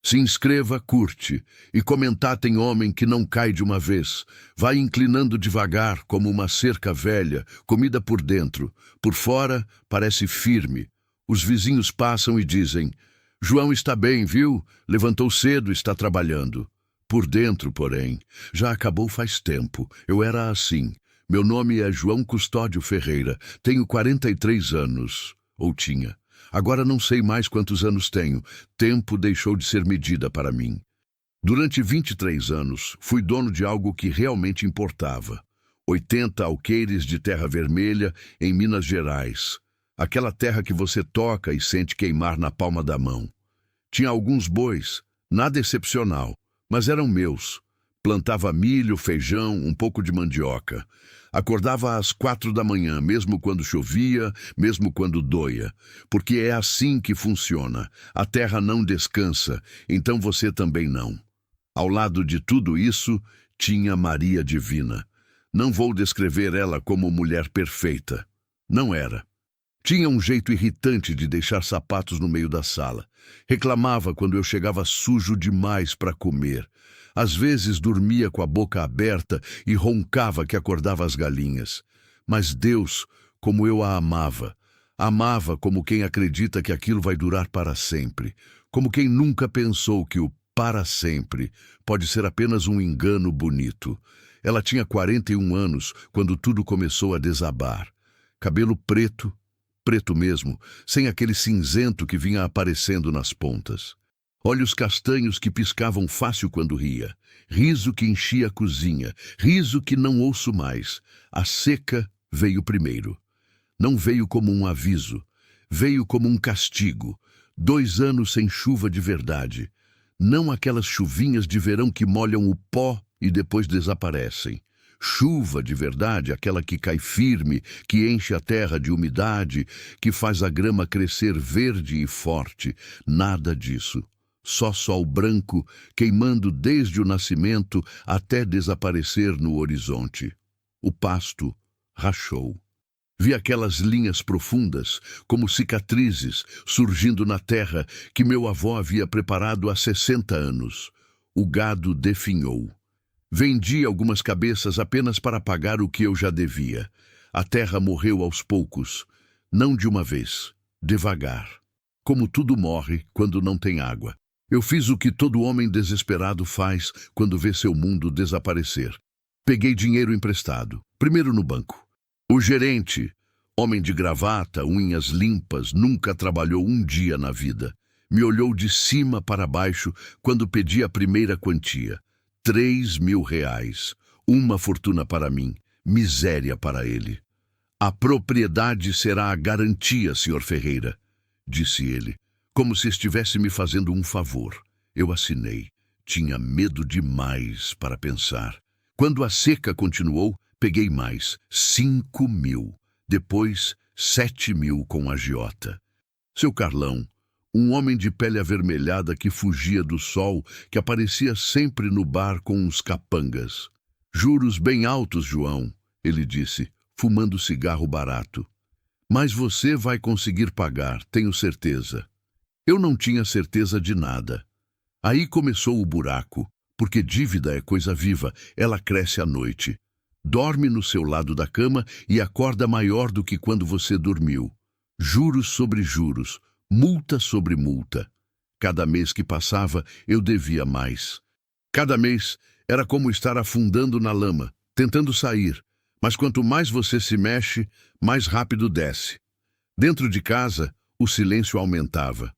Se inscreva, curte, e comentem homem que não cai de uma vez. Vai inclinando devagar, como uma cerca velha, comida por dentro. Por fora, parece firme. Os vizinhos passam e dizem: João está bem, viu? Levantou cedo, está trabalhando. Por dentro, porém, já acabou faz tempo. Eu era assim. Meu nome é João Custódio Ferreira. Tenho 43 anos. Ou tinha. Agora não sei mais quantos anos tenho. Tempo deixou de ser medida para mim. Durante 23 anos, fui dono de algo que realmente importava. 80 alqueires de terra vermelha em Minas Gerais. Aquela terra que você toca e sente queimar na palma da mão. Tinha alguns bois, nada excepcional, mas eram meus. Plantava milho, feijão, um pouco de mandioca. Acordava às 4 da manhã, mesmo quando chovia, mesmo quando doía. Porque é assim que funciona. A terra não descansa, então você também não. Ao lado de tudo isso, tinha Maria Divina. Não vou descrever ela como mulher perfeita. Não era. Tinha um jeito irritante de deixar sapatos no meio da sala. Reclamava quando eu chegava sujo demais para comer. Às vezes dormia com a boca aberta e roncava que acordava as galinhas. Mas Deus, como eu a amava. Amava como quem acredita que aquilo vai durar para sempre. Como quem nunca pensou que o para sempre pode ser apenas um engano bonito. Ela tinha 41 anos quando tudo começou a desabar. Cabelo preto, preto mesmo, sem aquele cinzento que vinha aparecendo nas pontas. Olhos castanhos que piscavam fácil quando ria. Riso que enchia a cozinha. Riso que não ouço mais. A seca veio primeiro. Não veio como um aviso. Veio como um castigo. 2 anos sem chuva de verdade. Não aquelas chuvinhas de verão que molham o pó e depois desaparecem. Chuva de verdade, aquela que cai firme, que enche a terra de umidade, que faz a grama crescer verde e forte. Nada disso. Só sol branco, queimando desde o nascimento até desaparecer no horizonte. O pasto rachou. Vi aquelas linhas profundas, como cicatrizes, surgindo na terra que meu avô havia preparado há 60 anos. O gado definhou. Vendi algumas cabeças apenas para pagar o que eu já devia. A terra morreu aos poucos, não de uma vez, devagar. Como tudo morre quando não tem água. Eu fiz o que todo homem desesperado faz quando vê seu mundo desaparecer. Peguei dinheiro emprestado, primeiro no banco. O gerente, homem de gravata, unhas limpas, nunca trabalhou um dia na vida. Me olhou de cima para baixo quando pedi a primeira quantia. 3.000 reais. Uma fortuna para mim, miséria para ele. A propriedade será a garantia, Sr. Ferreira, disse ele, como se estivesse me fazendo um favor. Eu assinei. Tinha medo demais para pensar. Quando a seca continuou, peguei mais, 5.000. Depois, 7.000 com a agiota. Seu Carlão, um homem de pele avermelhada que fugia do sol, que aparecia sempre no bar com uns capangas. Juros bem altos, João, ele disse, fumando cigarro barato. Mas você vai conseguir pagar, tenho certeza. Eu não tinha certeza de nada. Aí começou o buraco, porque dívida é coisa viva, ela cresce à noite. Dorme no seu lado da cama e acorda maior do que quando você dormiu. Juros sobre juros, multa sobre multa. Cada mês que passava, eu devia mais. Cada mês era como estar afundando na lama, tentando sair. Mas quanto mais você se mexe, mais rápido desce. Dentro de casa, o silêncio aumentava.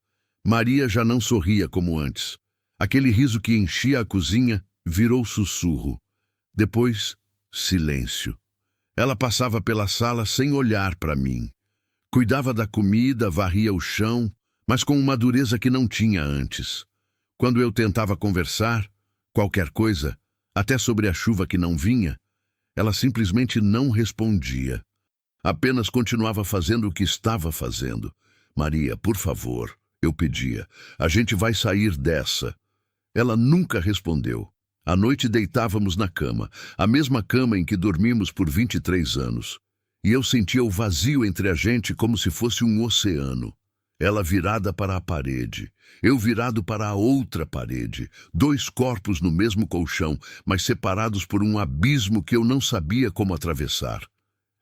Maria já não sorria como antes. Aquele riso que enchia a cozinha virou sussurro. Depois, silêncio. Ela passava pela sala sem olhar para mim. Cuidava da comida, varria o chão, mas com uma dureza que não tinha antes. Quando eu tentava conversar, qualquer coisa, até sobre a chuva que não vinha, ela simplesmente não respondia. Apenas continuava fazendo o que estava fazendo. Maria, por favor, eu pedia, a gente vai sair dessa. Ela nunca respondeu. À noite deitávamos na cama, a mesma cama em que dormimos por 23 anos. E eu sentia o vazio entre a gente como se fosse um oceano. Ela virada para a parede, eu virado para a outra parede, dois corpos no mesmo colchão, mas separados por um abismo que eu não sabia como atravessar.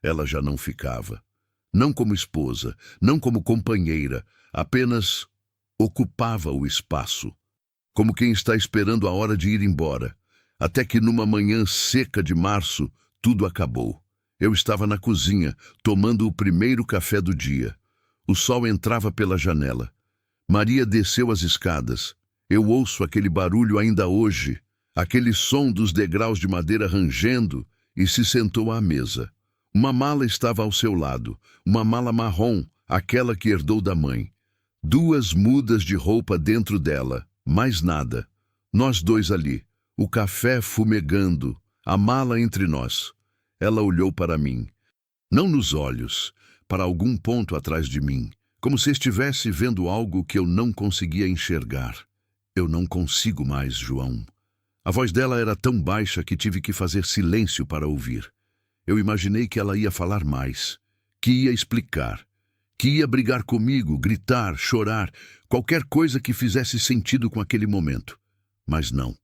Ela já não ficava. Não como esposa, não como companheira, apenas ocupava o espaço, como quem está esperando a hora de ir embora. Até que numa manhã seca de março, tudo acabou. Eu estava na cozinha, tomando o primeiro café do dia. O sol entrava pela janela. Maria desceu as escadas. Eu ouço aquele barulho ainda hoje, aquele som dos degraus de madeira rangendo, e se sentou à mesa. Uma mala estava ao seu lado, uma mala marrom, aquela que herdou da mãe. Duas mudas de roupa dentro dela, mais nada. Nós dois ali, o café fumegando, a mala entre nós. Ela olhou para mim, não nos olhos, para algum ponto atrás de mim, como se estivesse vendo algo que eu não conseguia enxergar. Eu não consigo mais, João. A voz dela era tão baixa que tive que fazer silêncio para ouvir. Eu imaginei que ela ia falar mais, que ia explicar, que ia brigar comigo, gritar, chorar, qualquer coisa que fizesse sentido com aquele momento. Mas não,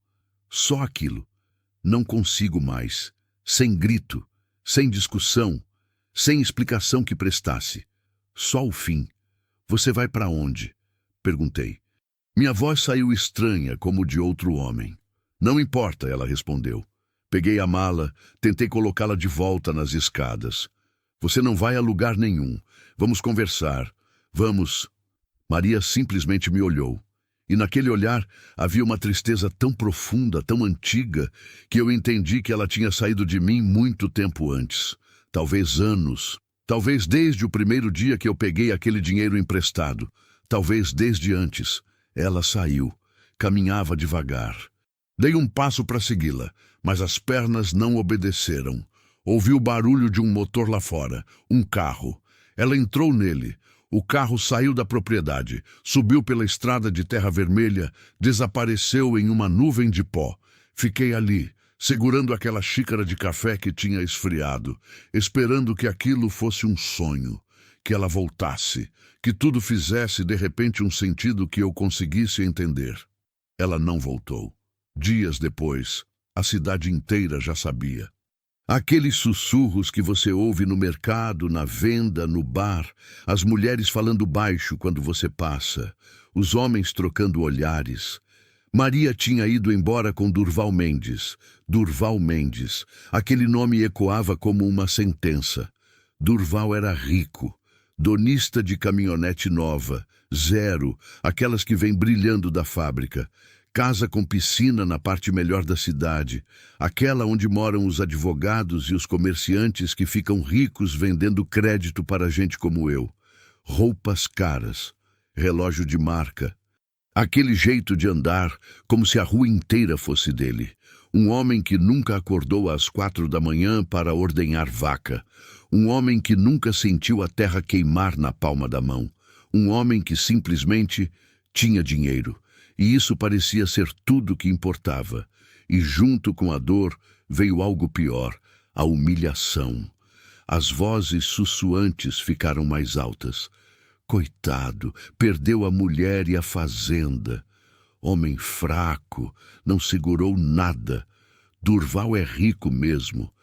só aquilo. Não consigo mais, sem grito, sem discussão, sem explicação que prestasse. Só o fim. Você vai para onde? Perguntei. Minha voz saiu estranha, como de outro homem. Não importa, ela respondeu. Peguei a mala, tentei colocá-la de volta nas escadas. Você não vai a lugar nenhum. Vamos conversar. Vamos. Maria simplesmente me olhou. E naquele olhar havia uma tristeza tão profunda, tão antiga, que eu entendi que ela tinha saído de mim muito tempo antes. Talvez anos. Talvez desde o primeiro dia que eu peguei aquele dinheiro emprestado. Talvez desde antes. Ela saiu. Caminhava devagar. Dei um passo para segui-la, mas as pernas não obedeceram. Ouvi o barulho de um motor lá fora, um carro. Ela entrou nele. O carro saiu da propriedade, subiu pela estrada de terra vermelha, desapareceu em uma nuvem de pó. Fiquei ali, segurando aquela xícara de café que tinha esfriado, esperando que aquilo fosse um sonho, que ela voltasse, que tudo fizesse de repente um sentido que eu conseguisse entender. Ela não voltou. Dias depois, a cidade inteira já sabia. Aqueles sussurros que você ouve no mercado, na venda, no bar, as mulheres falando baixo quando você passa, os homens trocando olhares. Maria tinha ido embora com Durval Mendes. Durval Mendes. Aquele nome ecoava como uma sentença. Durval era rico, donista de caminhonete nova, zero, aquelas que vêm brilhando da fábrica. Casa com piscina na parte melhor da cidade, aquela onde moram os advogados e os comerciantes que ficam ricos vendendo crédito para gente como eu. Roupas caras, relógio de marca. Aquele jeito de andar, como se a rua inteira fosse dele. Um homem que nunca acordou às 4 da manhã para ordenhar vaca. Um homem que nunca sentiu a terra queimar na palma da mão. Um homem que simplesmente tinha dinheiro. E isso parecia ser tudo que importava. E junto com a dor veio algo pior, a humilhação. As vozes sussoantes ficaram mais altas. Coitado, perdeu a mulher e a fazenda. Homem fraco, não segurou nada. Durval é rico mesmo.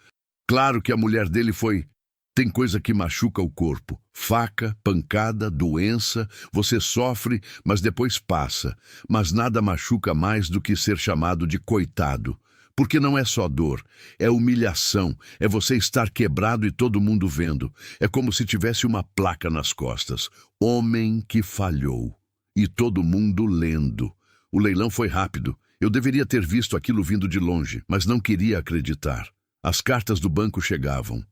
Claro que a mulher dele foi... Tem coisa que machuca o corpo. Faca, pancada, doença, você sofre, mas depois passa. Mas nada machuca mais do que ser chamado de coitado. Porque não é só dor, é humilhação, é você estar quebrado e todo mundo vendo. É como se tivesse uma placa nas costas. Homem que falhou. E todo mundo lendo. O leilão foi rápido. Eu deveria ter visto aquilo vindo de longe, mas não queria acreditar. As cartas do banco chegavam.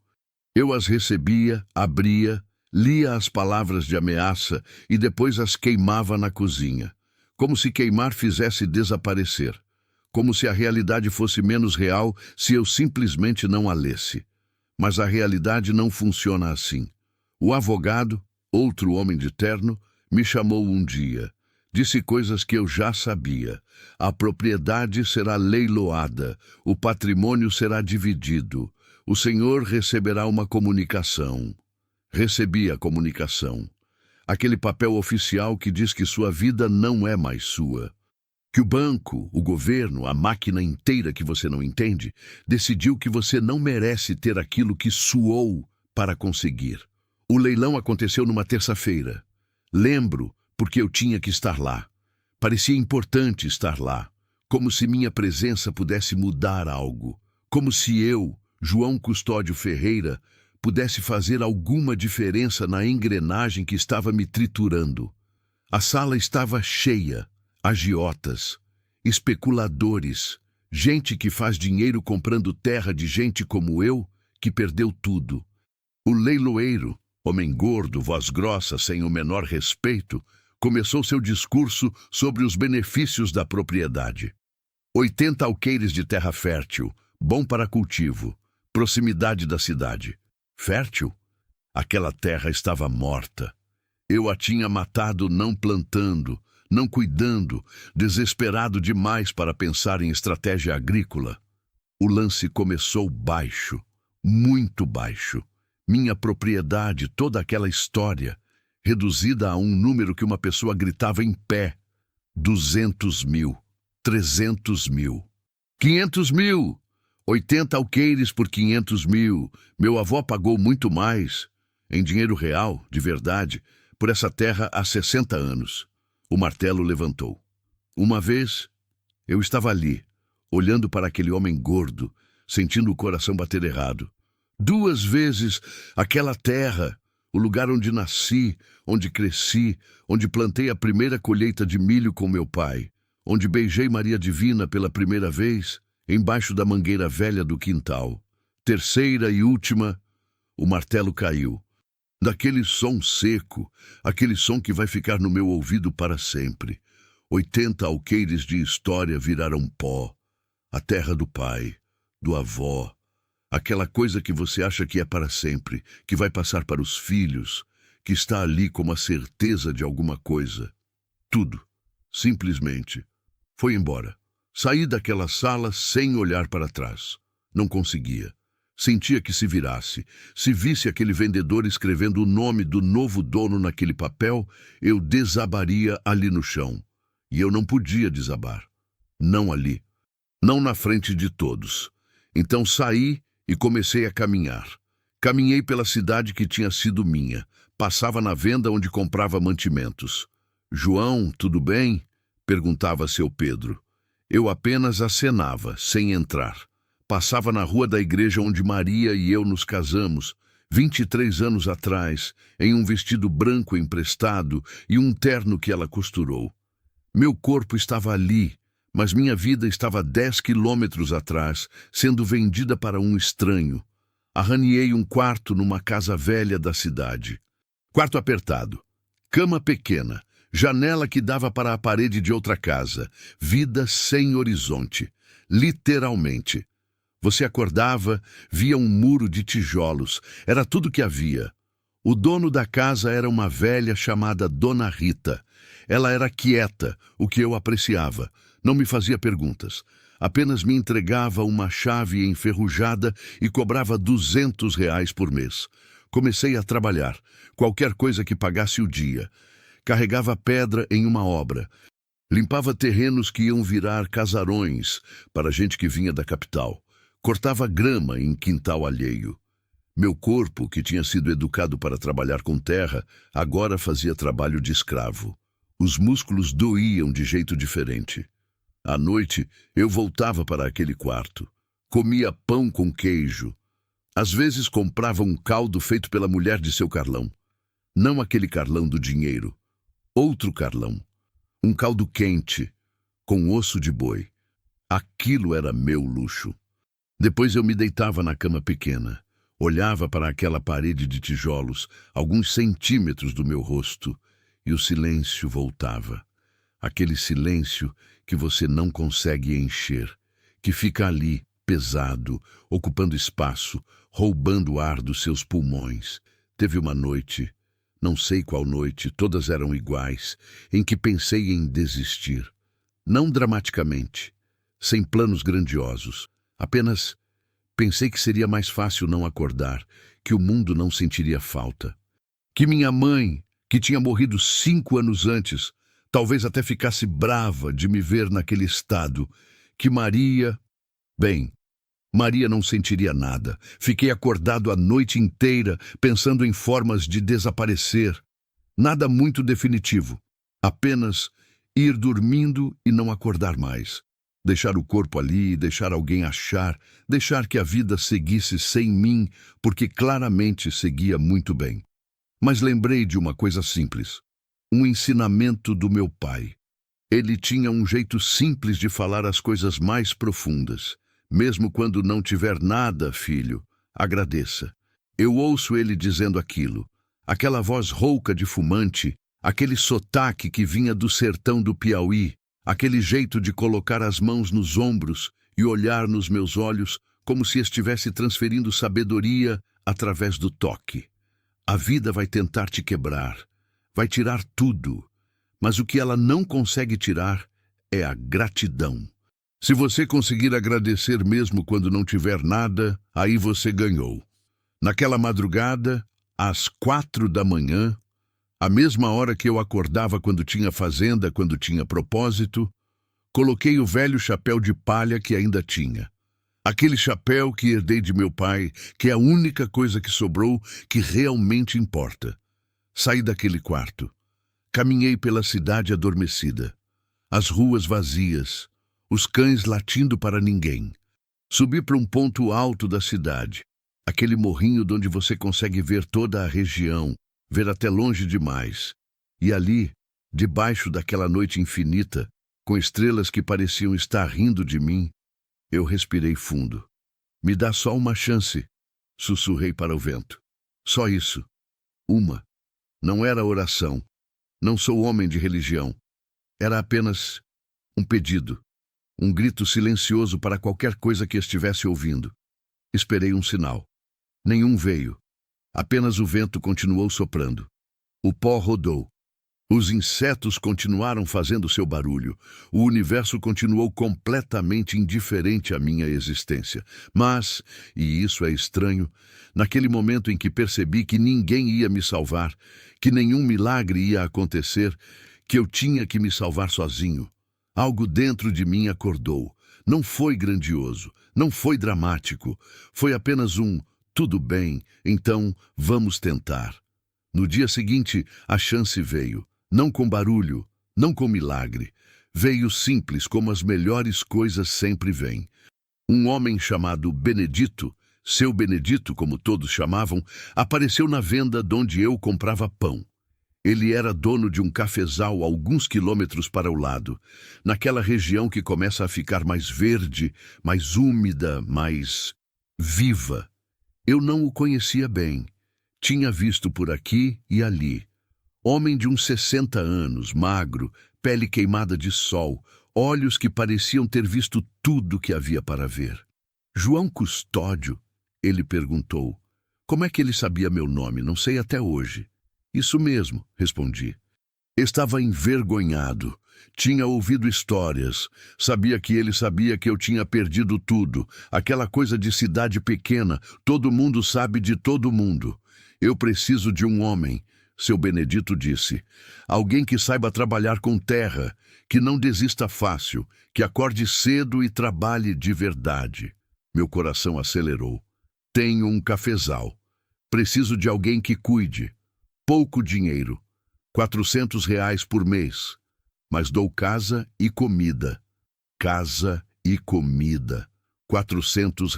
Eu as recebia, abria, lia as palavras de ameaça e depois as queimava na cozinha. Como se queimar fizesse desaparecer. Como se a realidade fosse menos real se eu simplesmente não a lesse. Mas a realidade não funciona assim. O advogado, outro homem de terno, me chamou um dia. Disse coisas que eu já sabia. A propriedade será leiloada, o patrimônio será dividido. O senhor receberá uma comunicação. Recebi a comunicação. Aquele papel oficial que diz que sua vida não é mais sua. Que o banco, o governo, a máquina inteira que você não entende, decidiu que você não merece ter aquilo que suou para conseguir. O leilão aconteceu numa terça-feira. Lembro, porque eu tinha que estar lá. Parecia importante estar lá, como se minha presença pudesse mudar algo, como se eu, João Custódio Ferreira, pudesse fazer alguma diferença na engrenagem que estava me triturando. A sala estava cheia, agiotas, especuladores, gente que faz dinheiro comprando terra de gente como eu, que perdeu tudo. O leiloeiro, homem gordo, voz grossa, sem o menor respeito, começou seu discurso sobre os benefícios da propriedade. 80 alqueires de terra fértil, bom para cultivo, proximidade da cidade. Fértil? Aquela terra estava morta. Eu a tinha matado não plantando, não cuidando, desesperado demais para pensar em estratégia agrícola. O lance começou baixo, muito baixo. Minha propriedade, toda aquela história, reduzida a um número que uma pessoa gritava em pé. 200 mil, 300 mil, 500 mil, 80 alqueires por 500 mil. Meu avô pagou muito mais, em dinheiro real, de verdade, por essa terra há 60 anos. O martelo levantou. Uma vez, eu estava ali, olhando para aquele homem gordo, sentindo o coração bater errado. 2 vezes aquela terra, o lugar onde nasci, onde cresci, onde plantei a primeira colheita de milho com meu pai, onde beijei Maria Divina pela primeira vez, embaixo da mangueira velha do quintal. Terceira e última, o martelo caiu. Daquele som seco, aquele som que vai ficar no meu ouvido para sempre. 80 alqueires de história viraram pó. A terra do pai, do avó. Aquela coisa que você acha que é para sempre, que vai passar para os filhos, que está ali como a certeza de alguma coisa. Tudo, simplesmente, foi embora. Saí daquela sala sem olhar para trás. Não conseguia. Sentia que se virasse, se visse aquele vendedor escrevendo o nome do novo dono naquele papel, eu desabaria ali no chão. E eu não podia desabar. Não ali. Não na frente de todos. Então saí e comecei a caminhar. Caminhei pela cidade que tinha sido minha. Passava na venda onde comprava mantimentos. João, tudo bem? Perguntava seu Pedro. Eu apenas acenava, sem entrar. Passava na rua da igreja onde Maria e eu nos casamos, 23 anos atrás, em um vestido branco emprestado e um terno que ela costurou. Meu corpo estava ali, mas minha vida estava 10 quilômetros atrás, sendo vendida para um estranho. Arranhei um quarto numa casa velha da cidade. Quarto apertado, cama pequena, janela que dava para a parede de outra casa, vida sem horizonte, literalmente. Você acordava, via um muro de tijolos, era tudo que havia. O dono da casa era uma velha chamada Dona Rita. Ela era quieta, o que eu apreciava. Não me fazia perguntas. Apenas me entregava uma chave enferrujada e cobrava R$ 200 por mês. Comecei a trabalhar, qualquer coisa que pagasse o dia. Carregava pedra em uma obra. Limpava terrenos que iam virar casarões para gente que vinha da capital. Cortava grama em quintal alheio. Meu corpo, que tinha sido educado para trabalhar com terra, agora fazia trabalho de escravo. Os músculos doíam de jeito diferente. À noite, eu voltava para aquele quarto. Comia pão com queijo. Às vezes comprava um caldo feito pela mulher de seu Carlão. Não aquele Carlão do dinheiro. Outro Carlão. Um caldo quente, com osso de boi. Aquilo era meu luxo. Depois eu me deitava na cama pequena. Olhava para aquela parede de tijolos, alguns centímetros do meu rosto, e o silêncio voltava. Aquele silêncio que você não consegue encher, que fica ali, pesado, ocupando espaço, roubando o ar dos seus pulmões. Teve uma noite, não sei qual noite, todas eram iguais, em que pensei em desistir. Não dramaticamente, sem planos grandiosos, apenas pensei que seria mais fácil não acordar, que o mundo não sentiria falta. Que minha mãe, que tinha morrido 5 anos antes, talvez até ficasse brava de me ver naquele estado, que Maria... Bem, Maria não sentiria nada. Fiquei acordado a noite inteira, pensando em formas de desaparecer. Nada muito definitivo. Apenas ir dormindo e não acordar mais. Deixar o corpo ali, deixar alguém achar, deixar que a vida seguisse sem mim, porque claramente seguia muito bem. Mas lembrei de uma coisa simples. Um ensinamento do meu pai. Ele tinha um jeito simples de falar as coisas mais profundas. Mesmo quando não tiver nada, filho, agradeça. Eu ouço ele dizendo aquilo. Aquela voz rouca de fumante, aquele sotaque que vinha do sertão do Piauí, aquele jeito de colocar as mãos nos ombros e olhar nos meus olhos como se estivesse transferindo sabedoria através do toque. A vida vai tentar te quebrar, vai tirar tudo, mas o que ela não consegue tirar é a gratidão. Se você conseguir agradecer mesmo quando não tiver nada, aí você ganhou. Naquela madrugada, às 4 da manhã, a mesma hora que eu acordava quando tinha fazenda, quando tinha propósito, coloquei o velho chapéu de palha que ainda tinha. Aquele chapéu que herdei de meu pai, que é a única coisa que sobrou que realmente importa. Saí daquele quarto. Caminhei pela cidade adormecida. As ruas vazias. Os cães latindo para ninguém. Subi para um ponto alto da cidade. Aquele morrinho de onde você consegue ver toda a região, ver até longe demais. E ali, debaixo daquela noite infinita, com estrelas que pareciam estar rindo de mim, eu respirei fundo. Me dá só uma chance, sussurrei para o vento. Só isso. Uma. Não era oração. Não sou homem de religião. Era apenas um pedido. Um grito silencioso para qualquer coisa que estivesse ouvindo. Esperei um sinal. Nenhum veio. Apenas o vento continuou soprando. O pó rodou. Os insetos continuaram fazendo seu barulho. O universo continuou completamente indiferente à minha existência. Mas, e isso é estranho, naquele momento em que percebi que ninguém ia me salvar, que nenhum milagre ia acontecer, que eu tinha que me salvar sozinho, algo dentro de mim acordou. Não foi grandioso, não foi dramático. Foi apenas um tudo bem, então vamos tentar. No dia seguinte, a chance veio. Não com barulho, não com milagre. Veio simples, como as melhores coisas sempre vêm. Um homem chamado Benedito, seu Benedito, como todos chamavam, apareceu na venda donde eu comprava pão. Ele era dono de um cafezal alguns quilômetros para o lado, naquela região que começa a ficar mais verde, mais úmida, mais viva. Eu não o conhecia bem. Tinha visto por aqui e ali. Homem de uns 60 anos, magro, pele queimada de sol, olhos que pareciam ter visto tudo que havia para ver. João Custódio? Ele perguntou. Como é que ele sabia meu nome? Não sei até hoje. Isso mesmo, respondi. Estava envergonhado. Tinha ouvido histórias. Sabia que ele sabia que eu tinha perdido tudo. Aquela coisa de cidade pequena. Todo mundo sabe de todo mundo. Eu preciso de um homem, seu Benedito disse. Alguém que saiba trabalhar com terra, que não desista fácil, que acorde cedo e trabalhe de verdade. Meu coração acelerou. Tenho um cafezal. Preciso de alguém que cuide. Pouco dinheiro, R$ 400 por mês, mas dou casa e comida. Casa e comida, R$ 400.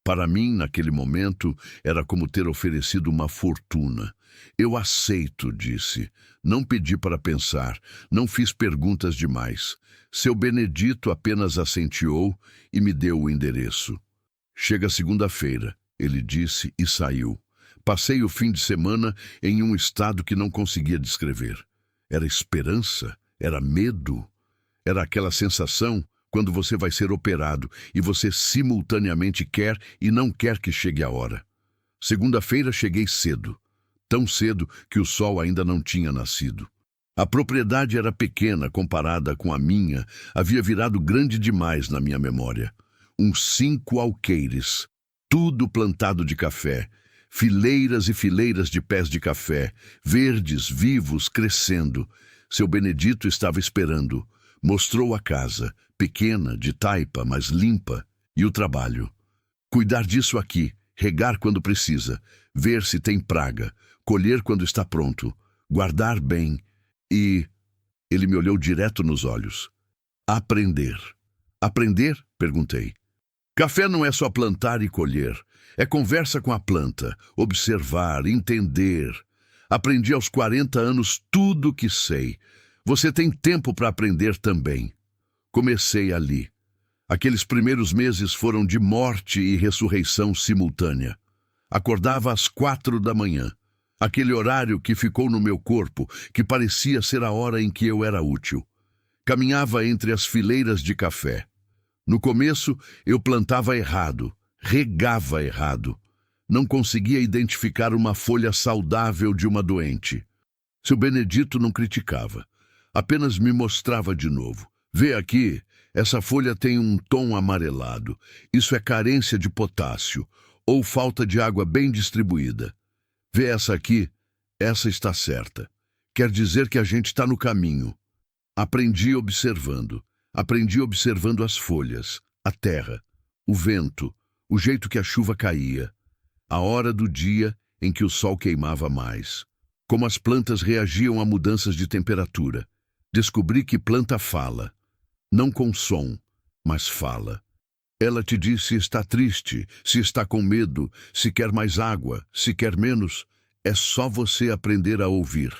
Para mim, naquele momento, era como ter oferecido uma fortuna. Eu aceito, disse. Não pedi para pensar, não fiz perguntas demais. Seu Benedito apenas assentiu e me deu o endereço. Chega segunda-feira, ele disse e saiu. Passei o fim de semana em um estado que não conseguia descrever. Era esperança? Era medo? Era aquela sensação quando você vai ser operado e você simultaneamente quer e não quer que chegue a hora. Segunda-feira cheguei cedo. Tão cedo que o sol ainda não tinha nascido. A propriedade era pequena comparada com a minha, havia virado grande demais na minha memória. Uns 5 alqueires, tudo plantado de café. fileiras e fileiras de pés de café, verdes, vivos, crescendo. Seu Benedito estava esperando. Mostrou a casa, pequena, de taipa, mas limpa, e o trabalho. Cuidar disso aqui, regar quando precisa, ver se tem praga, colher quando está pronto, guardar bem e... Ele me olhou direto nos olhos. Aprender. Aprender? Perguntei. Café não é só plantar e colher. É conversa com a planta, observar, entender. Aprendi aos 40 anos tudo o que sei. Você tem tempo para aprender também. Comecei ali. Aqueles primeiros meses foram de morte e ressurreição simultânea. Acordava às 4 da manhã. Aquele horário que ficou no meu corpo, que parecia ser a hora em que eu era útil. Caminhava entre as fileiras de café. No começo, eu plantava errado, regava errado. Não conseguia identificar uma folha saudável de uma doente. Seu Benedito não criticava. Apenas me mostrava de novo. Vê aqui, essa folha tem um tom amarelado. Isso é carência de potássio ou falta de água bem distribuída. Vê essa aqui, essa está certa. Quer dizer que a gente está no caminho. Aprendi observando as folhas, a terra, o vento, o jeito que a chuva caía, a hora do dia em que o sol queimava mais, como as plantas reagiam a mudanças de temperatura. Descobri que planta fala, não com som, mas fala. Ela te diz se está triste, se está com medo, se quer mais água, se quer menos. É só você aprender a ouvir.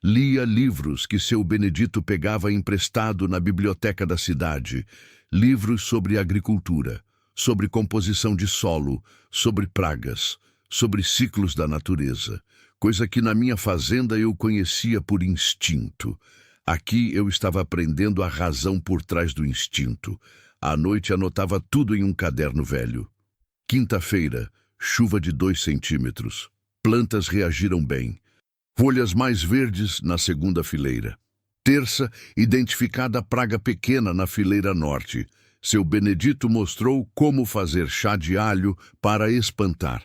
Lia livros que seu Benedito pegava emprestado na biblioteca da cidade. Livros sobre agricultura, sobre composição de solo, sobre pragas, sobre ciclos da natureza. Coisa que na minha fazenda eu conhecia por instinto. Aqui eu estava aprendendo a razão por trás do instinto. À noite anotava tudo em um caderno velho. Quinta-feira, chuva de 2 centímetros. Plantas reagiram bem. Folhas mais verdes na segunda fileira. Terça, identificada praga pequena na fileira norte. Seu Benedito mostrou como fazer chá de alho para espantar.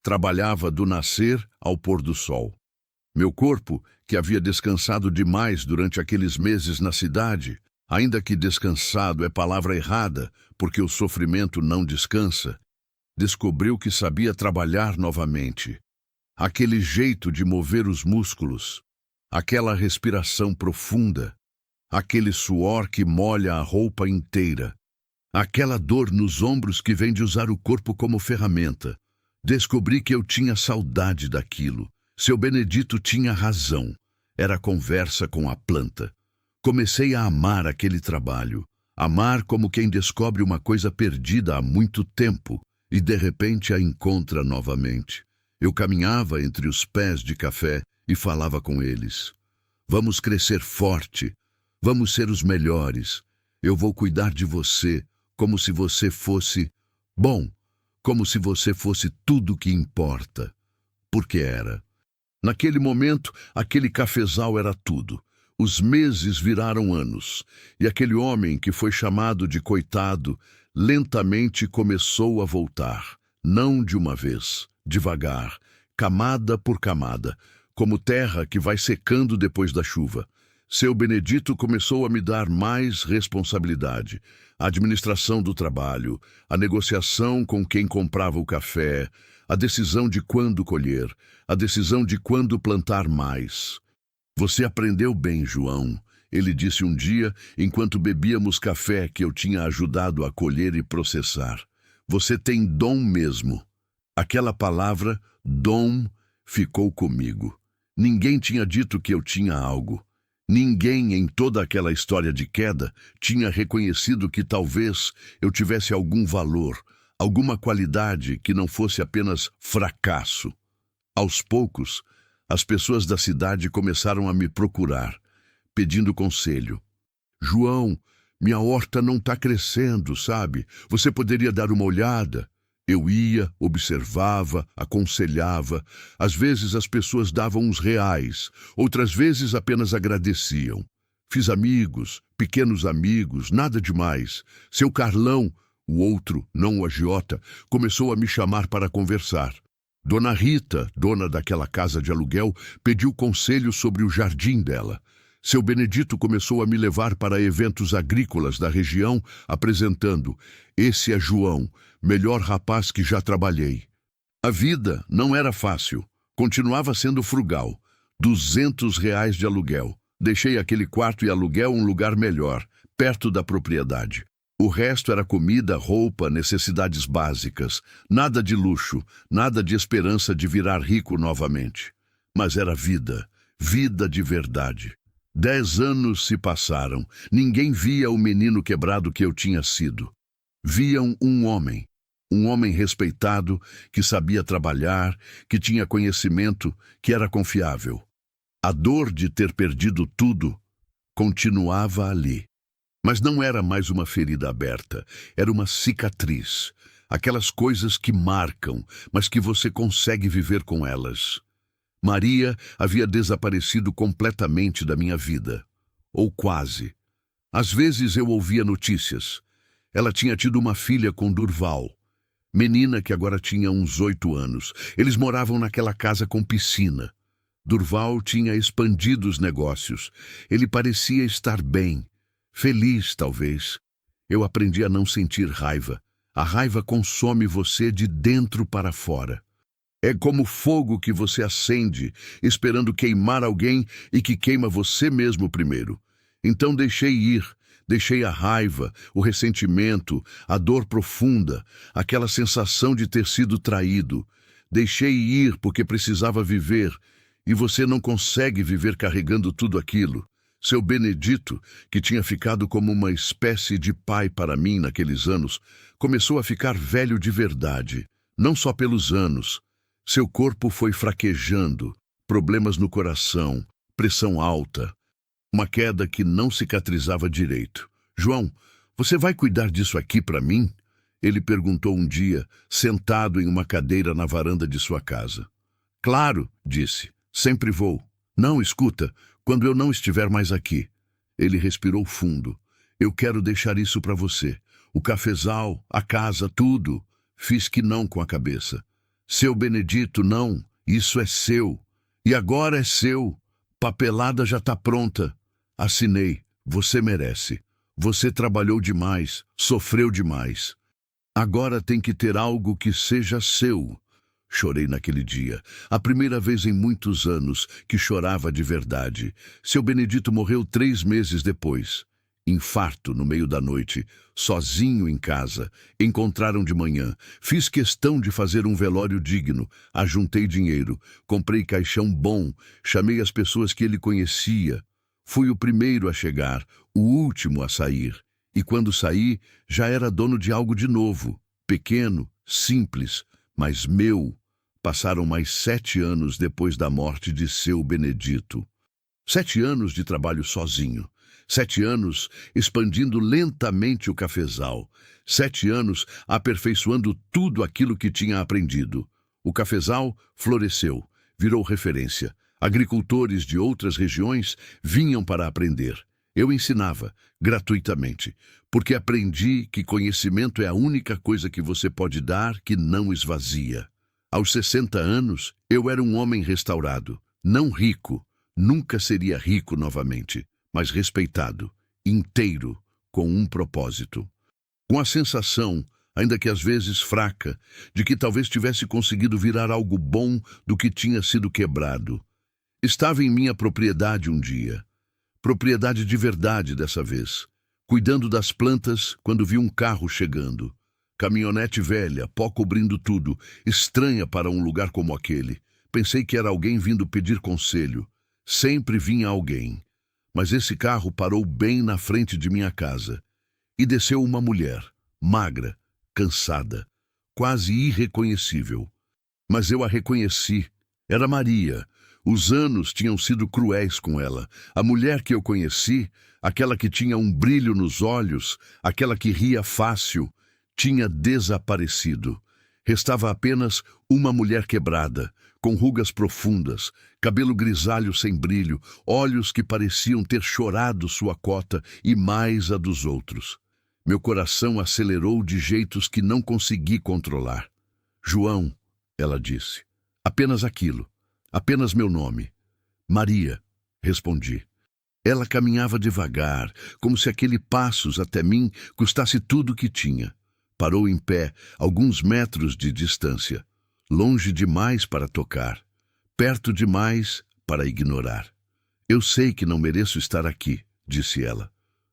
Trabalhava do nascer ao pôr do sol. Meu corpo, que havia descansado demais durante aqueles meses na cidade, ainda que descansado é palavra errada, porque o sofrimento não descansa, descobriu que sabia trabalhar novamente. Aquele jeito de mover os músculos, aquela respiração profunda, aquele suor que molha a roupa inteira, aquela dor nos ombros que vem de usar o corpo como ferramenta. Descobri que eu tinha saudade daquilo. Seu Benedito tinha razão. Era conversa com a planta. Comecei a amar aquele trabalho. Amar como quem descobre uma coisa perdida há muito tempo e de repente a encontra novamente. Eu caminhava entre os pés de café e falava com eles. Vamos crescer forte. Vamos ser os melhores. Eu vou cuidar de você como se você fosse... Bom, como se você fosse tudo o que importa. Porque era. Naquele momento, aquele cafezal era tudo. Os meses viraram anos, e aquele homem que foi chamado de coitado, lentamente começou a voltar. Não de uma vez, devagar, camada por camada, como terra que vai secando depois da chuva. Seu Benedito começou a me dar mais responsabilidade. A administração do trabalho, a negociação com quem comprava o café, a decisão de quando colher, a decisão de quando plantar mais. Você aprendeu bem, João, ele disse um dia, enquanto bebíamos café que eu tinha ajudado a colher e processar. Você tem dom mesmo. Aquela palavra, dom, ficou comigo. Ninguém tinha dito que eu tinha algo. Ninguém em toda aquela história de queda tinha reconhecido que talvez eu tivesse algum valor, alguma qualidade que não fosse apenas fracasso. Aos poucos, as pessoas da cidade começaram a me procurar, pedindo conselho. João, minha horta não está crescendo, sabe? Você poderia dar uma olhada? Eu ia, observava, aconselhava. Às vezes as pessoas davam uns reais, outras vezes apenas agradeciam. Fiz amigos, pequenos amigos, nada demais. Seu Carlão, o outro, não o agiota, começou a me chamar para conversar. Dona Rita, dona daquela casa de aluguel, pediu conselho sobre o jardim dela. Seu Benedito começou a me levar para eventos agrícolas da região, apresentando: "Esse é João, melhor rapaz que já trabalhei." A vida não era fácil. Continuava sendo frugal. R$ 200 de aluguel. Deixei aquele quarto e aluguel um lugar melhor, perto da propriedade. O resto era comida, roupa, necessidades básicas. Nada de luxo, nada de esperança de virar rico novamente. Mas era vida, vida de verdade. 10 anos se passaram. Ninguém via o menino quebrado que eu tinha sido. Viam um homem respeitado, que sabia trabalhar, que tinha conhecimento, que era confiável. A dor de ter perdido tudo continuava ali. Mas não era mais uma ferida aberta, era uma cicatriz. Aquelas coisas que marcam, mas que você consegue viver com elas. Maria havia desaparecido completamente da minha vida. Ou quase. Às vezes eu ouvia notícias. Ela tinha tido uma filha com Durval. Menina que agora tinha uns 8 anos. Eles moravam naquela casa com piscina. Durval tinha expandido os negócios. Ele parecia estar bem. Feliz, talvez. Eu aprendi a não sentir raiva. A raiva consome você de dentro para fora. É como fogo que você acende, esperando queimar alguém e que queima você mesmo primeiro. Então deixei a raiva, o ressentimento, a dor profunda, aquela sensação de ter sido traído. Deixei ir porque precisava viver, e você não consegue viver carregando tudo aquilo. Seu Benedito, que tinha ficado como uma espécie de pai para mim naqueles anos, começou a ficar velho de verdade, não só pelos anos. Seu corpo foi fraquejando, problemas no coração, pressão alta, uma queda que não cicatrizava direito. "João, você vai cuidar disso aqui para mim?" Ele perguntou um dia, sentado em uma cadeira na varanda de sua casa. "Claro", disse, "sempre vou." "Não, escuta, quando eu não estiver mais aqui." Ele respirou fundo. "Eu quero deixar isso para você. O cafezal, a casa, tudo." Fiz que não com a cabeça. "Seu Benedito, não. Isso é seu. E agora é seu. Papelada já está pronta." Assinei. "Você merece. Você trabalhou demais, sofreu demais. Agora tem que ter algo que seja seu." Chorei naquele dia, a primeira vez em muitos anos que chorava de verdade. Seu Benedito morreu 3 meses depois. Infarto no meio da noite, sozinho em casa. Encontraram de manhã. Fiz questão de fazer um velório digno. Ajuntei dinheiro, comprei caixão bom, chamei as pessoas que ele conhecia. Fui o primeiro a chegar, o último a sair. E quando saí, já era dono de algo de novo, pequeno, simples, mas meu. Passaram mais 7 anos depois da morte de seu Benedito. 7 anos de trabalho sozinho. 7 anos expandindo lentamente o cafezal. 7 anos aperfeiçoando tudo aquilo que tinha aprendido. O cafezal floresceu, virou referência. Agricultores de outras regiões vinham para aprender. Eu ensinava, gratuitamente, porque aprendi que conhecimento é a única coisa que você pode dar que não esvazia. Aos 60 anos, eu era um homem restaurado, não rico, nunca seria rico novamente, mas respeitado, inteiro, com um propósito. Com a sensação, ainda que às vezes fraca, de que talvez tivesse conseguido virar algo bom do que tinha sido quebrado. Estava em minha propriedade um dia, propriedade de verdade dessa vez, cuidando das plantas quando vi um carro chegando. Caminhonete velha, pó cobrindo tudo, estranha para um lugar como aquele. Pensei que era alguém vindo pedir conselho. Sempre vinha alguém. Mas esse carro parou bem na frente de minha casa. E desceu uma mulher, magra, cansada, quase irreconhecível. Mas eu a reconheci. Era Maria. Os anos tinham sido cruéis com ela. A mulher que eu conheci, aquela que tinha um brilho nos olhos, aquela que ria fácil, tinha desaparecido. Restava apenas uma mulher quebrada, com rugas profundas, cabelo grisalho sem brilho, olhos que pareciam ter chorado sua cota e mais a dos outros. Meu coração acelerou de jeitos que não consegui controlar. "João", ela disse, Apenas aquilo. Apenas meu nome. Maria, respondi. Ela caminhava devagar, como se aquele passos até mim custasse tudo o que tinha. Parou em pé, alguns metros de distância. Longe demais para tocar. Perto demais para ignorar. Eu sei que não mereço estar aqui, disse ela.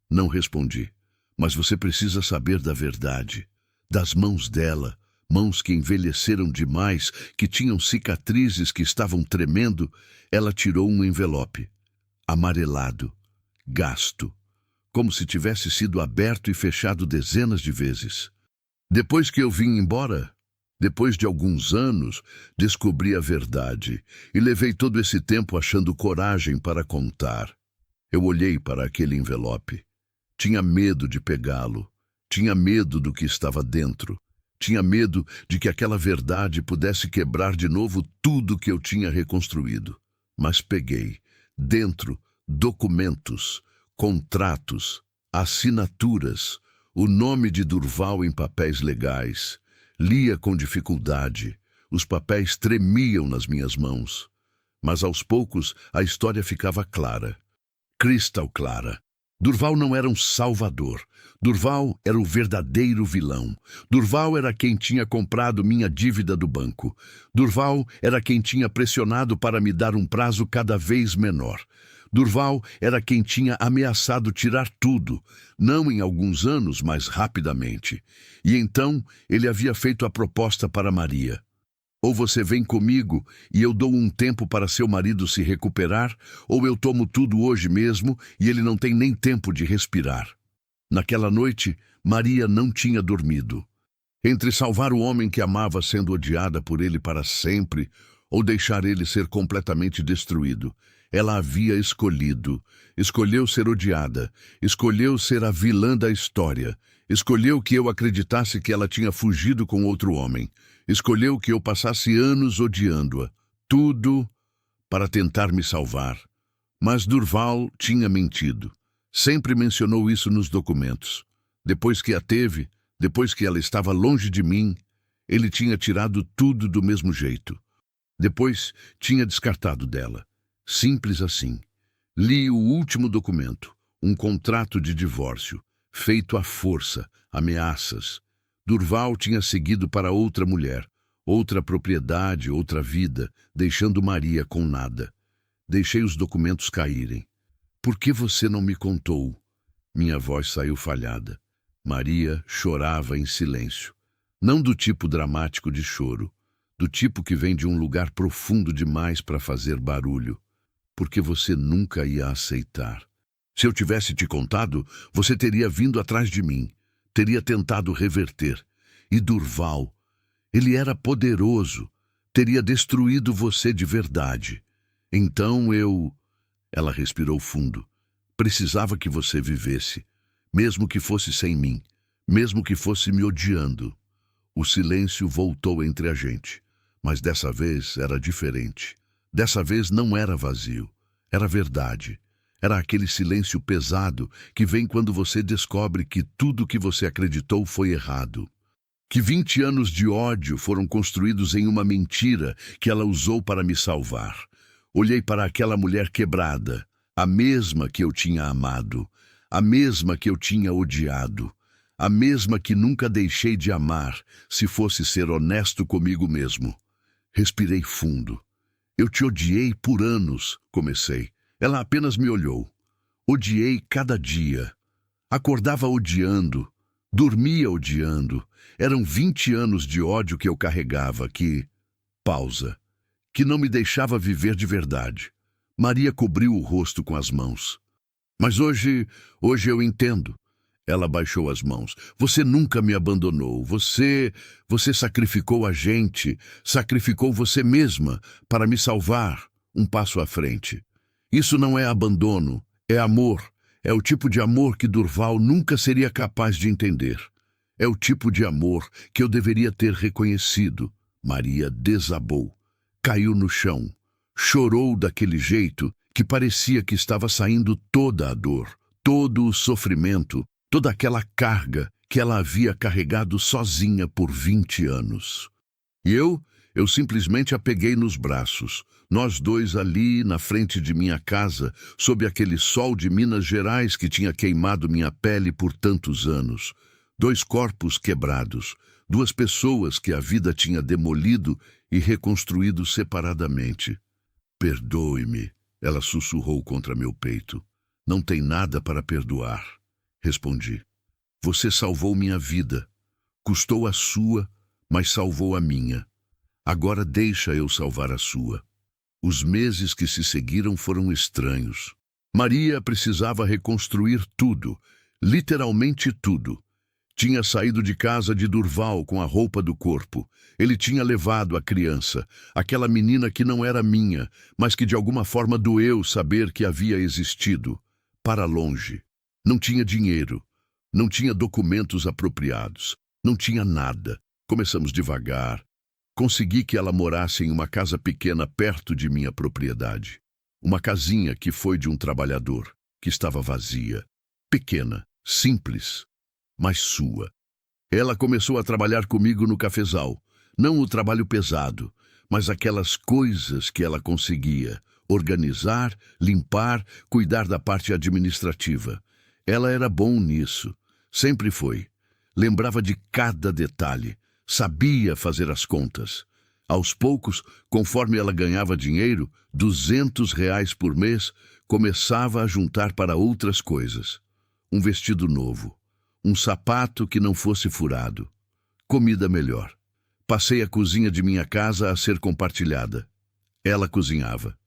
Não respondi. Mas você precisa saber da verdade. Das mãos dela, mãos que envelheceram demais, que tinham cicatrizes que estavam tremendo, ela tirou um envelope. Amarelado. Gasto. Como se tivesse sido aberto e fechado dezenas de vezes. Depois que eu vim embora, depois de alguns anos, descobri a verdade e levei todo esse tempo achando coragem para contar. Eu olhei para aquele envelope. Tinha medo de pegá-lo. Tinha medo do que estava dentro. Tinha medo de que aquela verdade pudesse quebrar de novo tudo que eu tinha reconstruído. Mas peguei. Dentro, documentos, contratos, assinaturas, o nome de Durval em papéis legais. Lia com dificuldade. Os papéis tremiam nas minhas mãos. Mas aos poucos a história ficava clara. Cristal clara. Durval não era um salvador. Durval era o verdadeiro vilão. Durval era quem tinha comprado minha dívida do banco. Durval era quem tinha pressionado para me dar um prazo cada vez menor. Durval era quem tinha ameaçado tirar tudo, não em alguns anos, mas rapidamente. E então ele havia feito a proposta para Maria. Ou você vem comigo e eu dou um tempo para seu marido se recuperar, ou eu tomo tudo hoje mesmo e ele não tem nem tempo de respirar. Naquela noite, Maria não tinha dormido. Entre salvar o homem que amava sendo odiada por ele para sempre, ou deixar ele ser completamente destruído, ela havia escolhido. Escolheu ser odiada. Escolheu ser a vilã da história. Escolheu que eu acreditasse que ela tinha fugido com outro homem. Escolheu que eu passasse anos odiando-a. Tudo para tentar me salvar. Mas Durval tinha mentido. Sempre mencionou isso nos documentos. Depois que a teve, depois que ela estava longe de mim, ele tinha tirado tudo do mesmo jeito. Depois tinha descartado dela. Simples assim. Li o último documento, um contrato de divórcio, feito à força, ameaças. Durval tinha seguido para outra mulher, outra propriedade, outra vida, deixando Maria com nada. Deixei os documentos caírem. Por que você não me contou? Minha voz saiu falhada. Maria chorava em silêncio. Não do tipo dramático de choro, do tipo que vem de um lugar profundo demais para fazer barulho. Porque você nunca ia aceitar. Se eu tivesse te contado, você teria vindo atrás de mim, teria tentado reverter. E Durval, ele era poderoso, teria destruído você de verdade. Então eu... Ela respirou fundo. Precisava que você vivesse, mesmo que fosse sem mim, mesmo que fosse me odiando. O silêncio voltou entre a gente, mas dessa vez era diferente. Dessa vez não era vazio, era verdade. Era aquele silêncio pesado que vem quando você descobre que tudo que você acreditou foi errado. Que 20 anos de ódio foram construídos em uma mentira que ela usou para me salvar. Olhei para aquela mulher quebrada, a mesma que eu tinha amado, a mesma que eu tinha odiado, a mesma que nunca deixei de amar, se fosse ser honesto comigo mesmo. Respirei fundo. Eu te odiei por anos, comecei. Ela apenas me olhou. Odiei cada dia. Acordava odiando. Dormia odiando. Eram 20 anos de ódio que eu carregava que... Pausa. Que não me deixava viver de verdade. Maria cobriu o rosto com as mãos. Mas hoje eu entendo. Ela baixou as mãos. Você nunca me abandonou. Você sacrificou a gente, sacrificou você mesma para me salvar, um passo à frente. Isso não é abandono, é amor. É o tipo de amor que Durval nunca seria capaz de entender. É o tipo de amor que eu deveria ter reconhecido. Maria desabou, caiu no chão, chorou daquele jeito que parecia que estava saindo toda a dor, todo o sofrimento, toda aquela carga que ela havia carregado sozinha por 20 anos. E eu Eu simplesmente a peguei nos braços. Nós dois ali, na frente de minha casa, sob aquele sol de Minas Gerais que tinha queimado minha pele por tantos anos. Dois corpos quebrados, duas pessoas que a vida tinha demolido e reconstruído separadamente. Perdoe-me, ela sussurrou contra meu peito. Não tem nada para perdoar, respondi. Você salvou minha vida. Custou a sua, mas salvou a minha. Agora deixa eu salvar a sua. Os meses que se seguiram foram estranhos. Maria precisava reconstruir tudo, literalmente tudo. Tinha saído de casa de Durval com a roupa do corpo. Ele tinha levado a criança, aquela menina que não era minha, mas que de alguma forma doeu saber que havia existido, para longe. Não tinha dinheiro, não tinha documentos apropriados, não tinha nada. Começamos devagar. Consegui que ela morasse em uma casa pequena perto de minha propriedade. Uma casinha que foi de um trabalhador, que estava vazia. Pequena, simples, mas sua. Ela começou a trabalhar comigo no cafezal. Não o trabalho pesado, mas aquelas coisas que ela conseguia. Organizar, limpar, cuidar da parte administrativa. Ela era bom nisso. Sempre foi. Lembrava de cada detalhe. Sabia fazer as contas. Aos poucos, conforme ela ganhava dinheiro, R$ 200 por mês, começava a juntar para outras coisas. Um vestido novo. Um sapato que não fosse furado. Comida melhor. Passei a cozinha de minha casa a ser compartilhada. Ela cozinhava.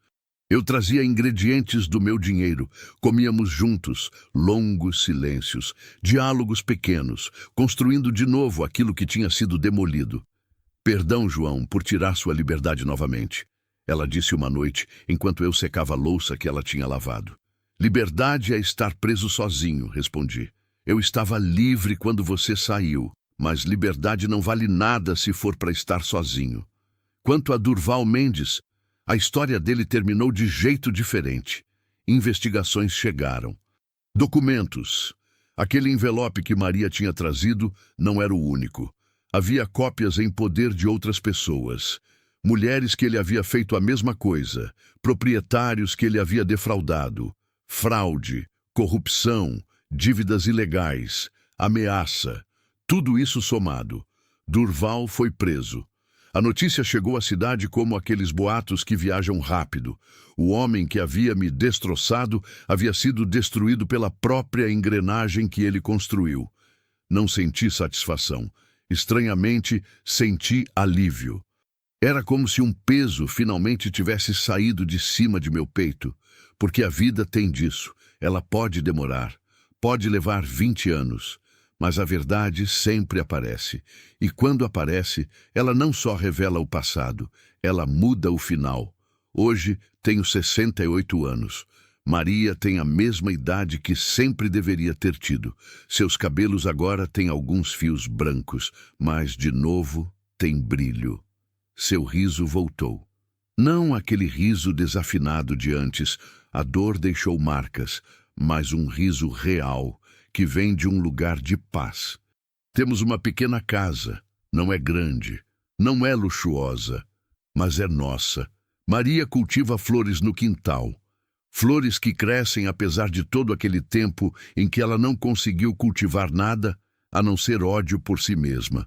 Eu trazia ingredientes do meu dinheiro. Comíamos juntos, longos silêncios, diálogos pequenos, construindo de novo aquilo que tinha sido demolido. Perdão, João, por tirar sua liberdade novamente. Ela disse uma noite, enquanto eu secava a louça que ela tinha lavado. Liberdade é estar preso sozinho, respondi. Eu estava livre quando você saiu, mas liberdade não vale nada se for para estar sozinho. Quanto a Durval Mendes, a história dele terminou de jeito diferente. Investigações chegaram. Documentos. Aquele envelope que Maria tinha trazido não era o único. Havia cópias em poder de outras pessoas. Mulheres que ele havia feito a mesma coisa. Proprietários que ele havia defraudado. Fraude, corrupção, dívidas ilegais, ameaça. Tudo isso somado. Durval foi preso. A notícia chegou à cidade como aqueles boatos que viajam rápido. O homem que havia me destroçado havia sido destruído pela própria engrenagem que ele construiu. Não senti satisfação. Estranhamente, senti alívio. Era como se um peso finalmente tivesse saído de cima de meu peito. Porque a vida tem disso. Ela pode demorar. Pode levar 20 anos. Mas a verdade sempre aparece. E quando aparece, ela não só revela o passado, ela muda o final. Hoje tenho 68 anos. Maria tem a mesma idade que sempre deveria ter tido. Seus cabelos agora têm alguns fios brancos, mas, de novo, tem brilho. Seu riso voltou. Não aquele riso desafinado de antes. A dor deixou marcas, mas um riso real, que vem de um lugar de paz. Temos uma pequena casa, não é grande, não é luxuosa, mas é nossa. Maria cultiva flores no quintal, flores que crescem apesar de todo aquele tempo em que ela não conseguiu cultivar nada, a não ser ódio por si mesma.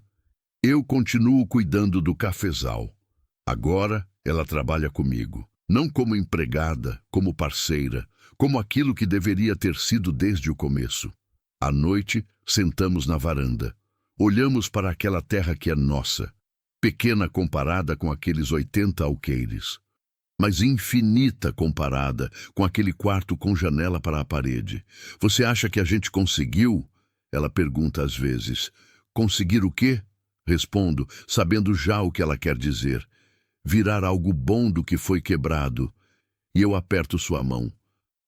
Eu continuo cuidando do cafezal. Agora ela trabalha comigo, não como empregada, como parceira, como aquilo que deveria ter sido desde o começo. À noite, sentamos na varanda. Olhamos para aquela terra que é nossa, pequena comparada com aqueles 80 alqueires, mas infinita comparada com aquele quarto com janela para a parede. Você acha que a gente conseguiu? Ela pergunta às vezes. Conseguir o quê? Respondo, sabendo já o que ela quer dizer. Virar algo bom do que foi quebrado. E eu aperto sua mão.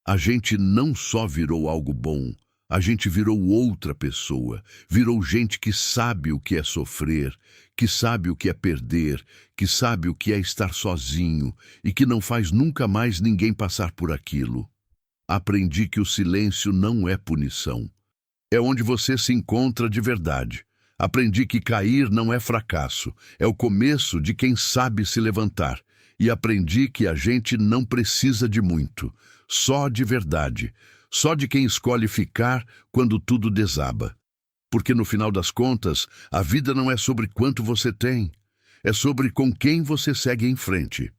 A gente não só virou algo bom, a gente virou outra pessoa, virou gente que sabe o que é sofrer, que sabe o que é perder, que sabe o que é estar sozinho e que não faz nunca mais ninguém passar por aquilo. Aprendi que o silêncio não é punição. É onde você se encontra de verdade. Aprendi que cair não é fracasso, é o começo de quem sabe se levantar. E aprendi que a gente não precisa de muito, só de verdade, só de quem escolhe ficar quando tudo desaba. Porque no final das contas, a vida não é sobre quanto você tem, é sobre com quem você segue em frente.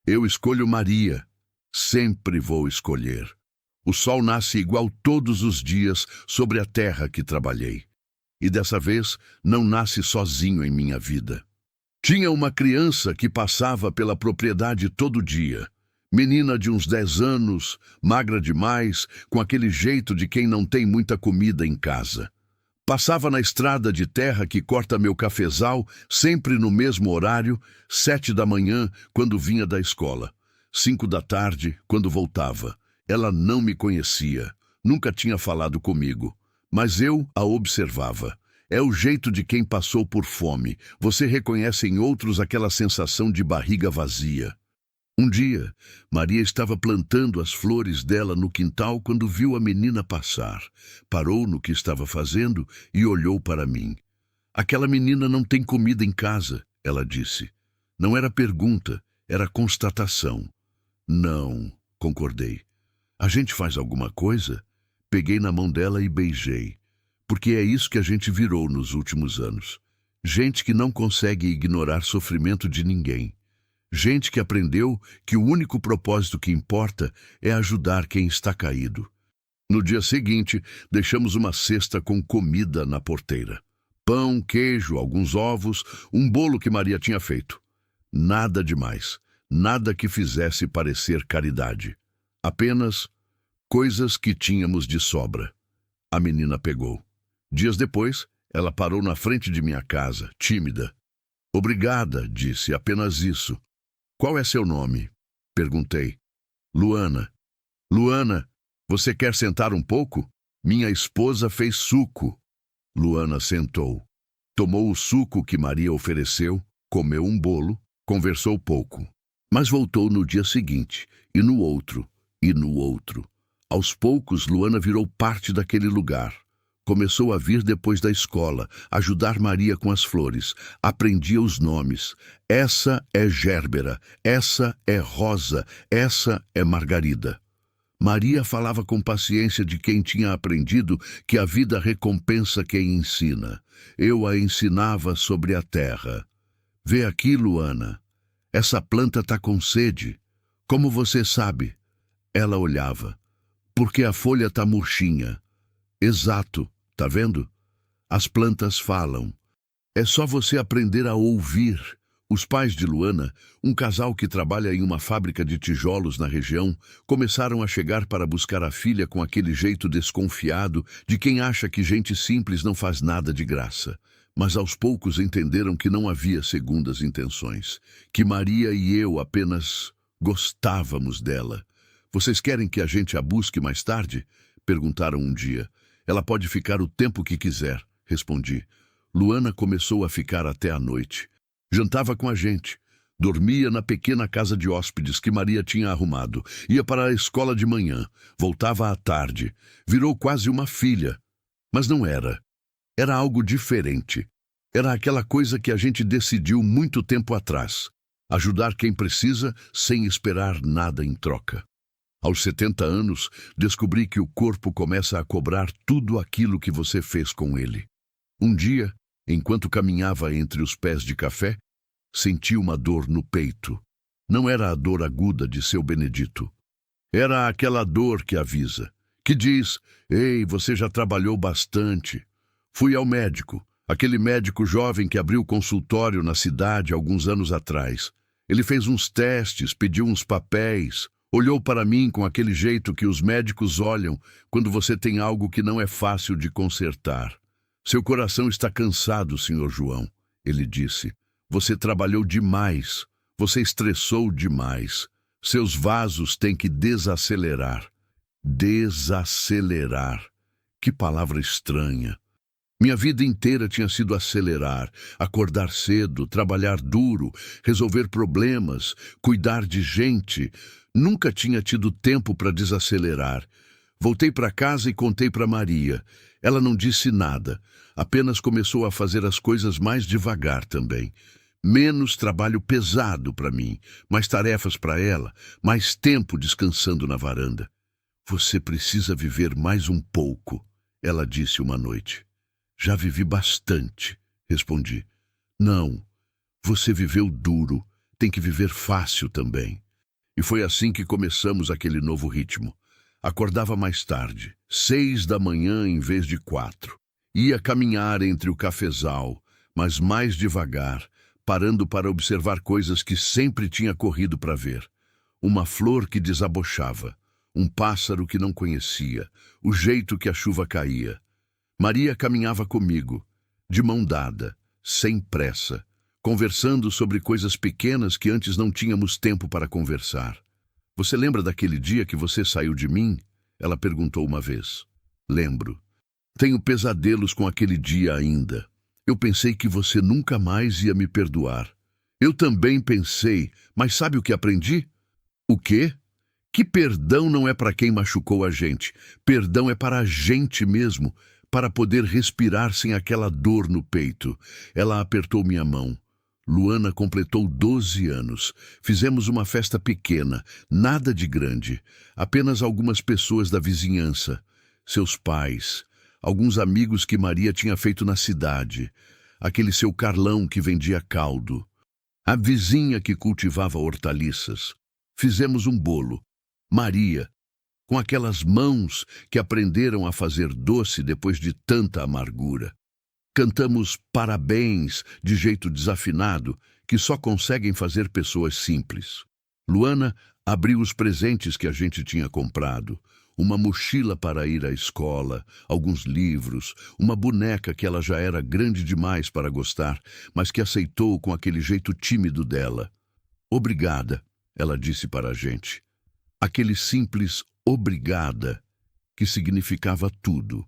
Eu escolho Maria, sempre vou escolher. O sol nasce igual todos os dias sobre a terra que trabalhei. E dessa vez não nasce sozinho em minha vida. Tinha uma criança que passava pela propriedade todo dia. Menina de uns 10 anos, magra demais, com aquele jeito de quem não tem muita comida em casa. Passava na estrada de terra que corta meu cafezal, sempre no mesmo horário, 7 da manhã, quando vinha da escola. 5 da tarde, quando voltava. Ela não me conhecia, nunca tinha falado comigo, mas eu a observava. É o jeito de quem passou por fome. Você reconhece em outros aquela sensação de barriga vazia. Um dia, Maria estava plantando as flores dela no quintal quando viu a menina passar. Parou no que estava fazendo e olhou para mim. Aquela menina não tem comida em casa, ela disse. Não era pergunta, era constatação. Não, concordei. A gente faz alguma coisa? Peguei na mão dela e beijei. Porque é isso que a gente virou nos últimos anos. Gente que não consegue ignorar sofrimento de ninguém. Gente que aprendeu que o único propósito que importa é ajudar quem está caído. No dia seguinte, deixamos uma cesta com comida na porteira. Pão, queijo, alguns ovos, um bolo que Maria tinha feito. Nada demais, nada que fizesse parecer caridade. Apenas coisas que tínhamos de sobra. A menina pegou. Dias depois, ela parou na frente de minha casa, tímida. Obrigada, disse, apenas isso. Qual é seu nome? Perguntei. Luana. Luana, você quer sentar um pouco? Minha esposa fez suco. Luana sentou. Tomou o suco que Maria ofereceu, comeu um bolo, conversou pouco. Mas voltou no dia seguinte, e no outro, e no outro. Aos poucos, Luana virou parte daquele lugar. Começou a vir depois da escola, ajudar Maria com as flores. Aprendia os nomes. Essa é Gérbera, essa é Rosa, essa é Margarida. Maria falava com paciência de quem tinha aprendido que a vida recompensa quem ensina. Eu a ensinava sobre a terra. Vê aqui, Luana. Essa planta está com sede. Como você sabe? Ela olhava. Porque a folha está murchinha. Exato, tá vendo? As plantas falam. É só você aprender a ouvir. Os pais de Luana, um casal que trabalha em uma fábrica de tijolos na região, começaram a chegar para buscar a filha com aquele jeito desconfiado de quem acha que gente simples não faz nada de graça. Mas aos poucos entenderam que não havia segundas intenções, que Maria e eu apenas gostávamos dela. Vocês querem que a gente a busque mais tarde? Perguntaram um dia. Ela pode ficar o tempo que quiser, respondi. Luana começou a ficar até a noite. Jantava com a gente. Dormia na pequena casa de hóspedes que Maria tinha arrumado. Ia para a escola de manhã. Voltava à tarde. Virou quase uma filha. Mas não era. Era algo diferente. Era aquela coisa que a gente decidiu muito tempo atrás. Ajudar quem precisa sem esperar nada em troca. Aos 70 anos, descobri que o corpo começa a cobrar tudo aquilo que você fez com ele. Um dia, enquanto caminhava entre os pés de café, senti uma dor no peito. Não era a dor aguda de seu Benedito. Era aquela dor que avisa, que diz, ei, você já trabalhou bastante. Fui ao médico, aquele médico jovem que abriu consultório na cidade alguns anos atrás. Ele fez uns testes, pediu uns papéis. Olhou para mim com aquele jeito que os médicos olham quando você tem algo que não é fácil de consertar. Seu coração está cansado, Sr. João, ele disse. Você trabalhou demais. Você estressou demais. Seus vasos têm que desacelerar. Desacelerar. Que palavra estranha. Minha vida inteira tinha sido acelerar, acordar cedo, trabalhar duro, resolver problemas, cuidar de gente. Nunca tinha tido tempo para desacelerar. Voltei para casa e contei para Maria. Ela não disse nada, apenas começou a fazer as coisas mais devagar também. Menos trabalho pesado para mim, mais tarefas para ela, mais tempo descansando na varanda. Você precisa viver mais um pouco, ela disse uma noite. Já vivi bastante, respondi. Não, você viveu duro, tem que viver fácil também. E foi assim que começamos aquele novo ritmo. Acordava mais tarde, 6 da manhã em vez de 4. Ia caminhar entre o cafezal, mas mais devagar, parando para observar coisas que sempre tinha corrido para ver. Uma flor que desabochava, um pássaro que não conhecia, o jeito que a chuva caía. Maria caminhava comigo, de mão dada, sem pressa, conversando sobre coisas pequenas que antes não tínhamos tempo para conversar. Você lembra daquele dia que você saiu de mim? Ela perguntou uma vez. Lembro. Tenho pesadelos com aquele dia ainda. Eu pensei que você nunca mais ia me perdoar. Eu também pensei, mas sabe o que aprendi? O quê? Que perdão não é para quem machucou a gente. Perdão é para a gente mesmo, para poder respirar sem aquela dor no peito. Ela apertou minha mão. Luana completou 12 anos. Fizemos uma festa pequena, nada de grande. Apenas algumas pessoas da vizinhança. Seus pais, alguns amigos que Maria tinha feito na cidade. Aquele seu Carlão que vendia caldo. A vizinha que cultivava hortaliças. Fizemos um bolo. Maria, com aquelas mãos que aprenderam a fazer doce depois de tanta amargura. Cantamos parabéns de jeito desafinado, que só conseguem fazer pessoas simples. Luana abriu os presentes que a gente tinha comprado. Uma mochila para ir à escola, alguns livros, uma boneca que ela já era grande demais para gostar, mas que aceitou com aquele jeito tímido dela. Obrigada, ela disse para a gente. Aquele simples obrigada que significava tudo.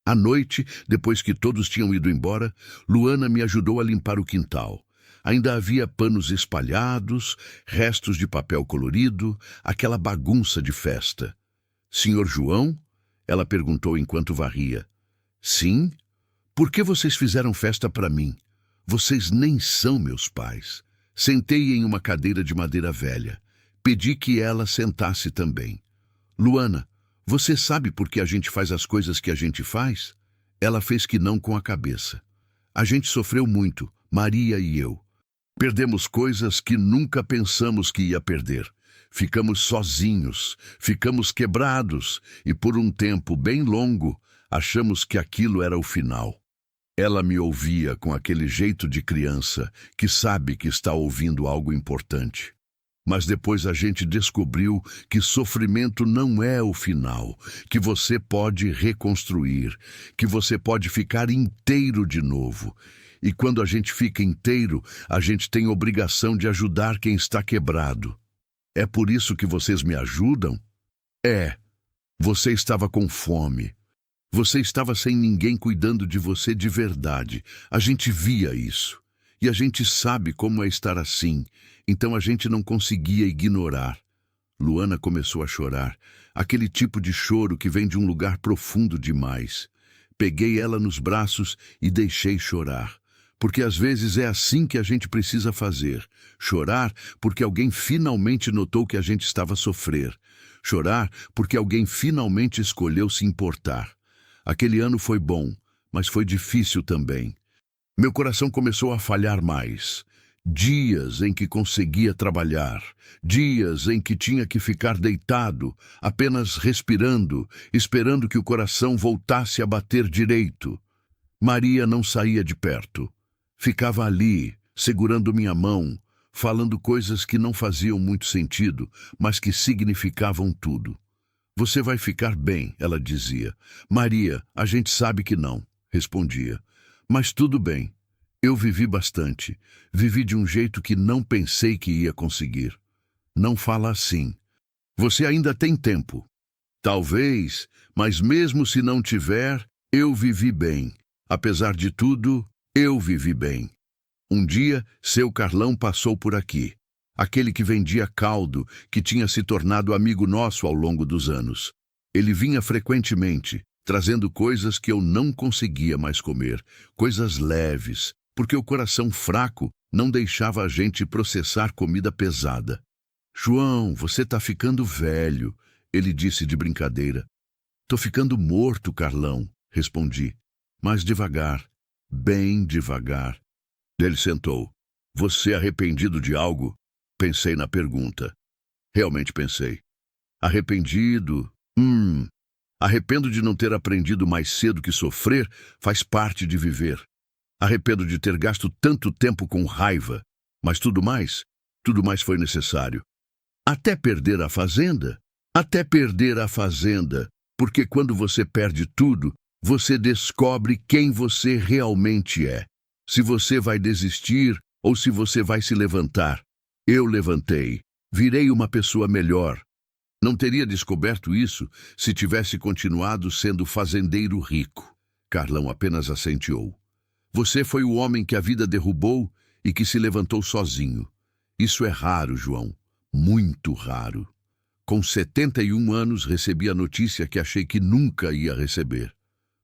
À noite, depois que todos tinham ido embora, Luana me ajudou a limpar o quintal. Ainda havia panos espalhados, restos de papel colorido, aquela bagunça de festa. Senhor João? Ela perguntou enquanto varria. Sim? Por que vocês fizeram festa para mim? Vocês nem são meus pais. Sentei em uma cadeira de madeira velha. Pedi que ela sentasse também. Luana, você sabe por que a gente faz as coisas que a gente faz? Ela fez que não com a cabeça. A gente sofreu muito, Maria e eu. Perdemos coisas que nunca pensamos que ia perder. Ficamos sozinhos, ficamos quebrados e por um tempo bem longo achamos que aquilo era o final. Ela me ouvia com aquele jeito de criança que sabe que está ouvindo algo importante. Mas depois a gente descobriu que sofrimento não é o final, que você pode reconstruir, que você pode ficar inteiro de novo. E quando a gente fica inteiro, a gente tem obrigação de ajudar quem está quebrado. É por isso que vocês me ajudam? É. Você estava com fome. Você estava sem ninguém cuidando de você de verdade. A gente via isso. E a gente sabe como é estar assim. Então a gente não conseguia ignorar. Luana começou a chorar. Aquele tipo de choro que vem de um lugar profundo demais. Peguei ela nos braços e deixei chorar. Porque às vezes é assim que a gente precisa fazer. Chorar porque alguém finalmente notou que a gente estava a sofrer. Chorar porque alguém finalmente escolheu se importar. Aquele ano foi bom, mas foi difícil também. Meu coração começou a falhar mais. Dias em que conseguia trabalhar, dias em que tinha que ficar deitado, apenas respirando, esperando que o coração voltasse a bater direito. Maria não saía de perto. Ficava ali, segurando minha mão, falando coisas que não faziam muito sentido, mas que significavam tudo. Você vai ficar bem, ela dizia. Maria, a gente sabe que não, respondia. Mas tudo bem. Eu vivi bastante. Vivi de um jeito que não pensei que ia conseguir. Não fala assim. Você ainda tem tempo. Talvez, mas mesmo se não tiver, eu vivi bem. Apesar de tudo, eu vivi bem. Um dia, seu Carlão passou por aqui. Aquele que vendia caldo, que tinha se tornado amigo nosso ao longo dos anos. Ele vinha frequentemente, trazendo coisas que eu não conseguia mais comer, coisas leves, porque o coração fraco não deixava a gente processar comida pesada. João, você tá ficando velho, ele disse de brincadeira. Tô ficando morto, Carlão, respondi, mas devagar, bem devagar. Ele sentou. Você é arrependido de algo? Pensei na pergunta. Realmente pensei. Arrependido? Arrependo de não ter aprendido mais cedo que sofrer faz parte de viver. Arrependo de ter gasto tanto tempo com raiva, mas tudo mais foi necessário. Até perder a fazenda? Até perder a fazenda, porque quando você perde tudo, você descobre quem você realmente é. Se você vai desistir ou se você vai se levantar. Eu levantei, virei uma pessoa melhor. Não teria descoberto isso se tivesse continuado sendo fazendeiro rico. Carlão apenas assentiu. Você foi o homem que a vida derrubou e que se levantou sozinho. Isso é raro, João. Muito raro. Com 71 anos, recebi a notícia que achei que nunca ia receber.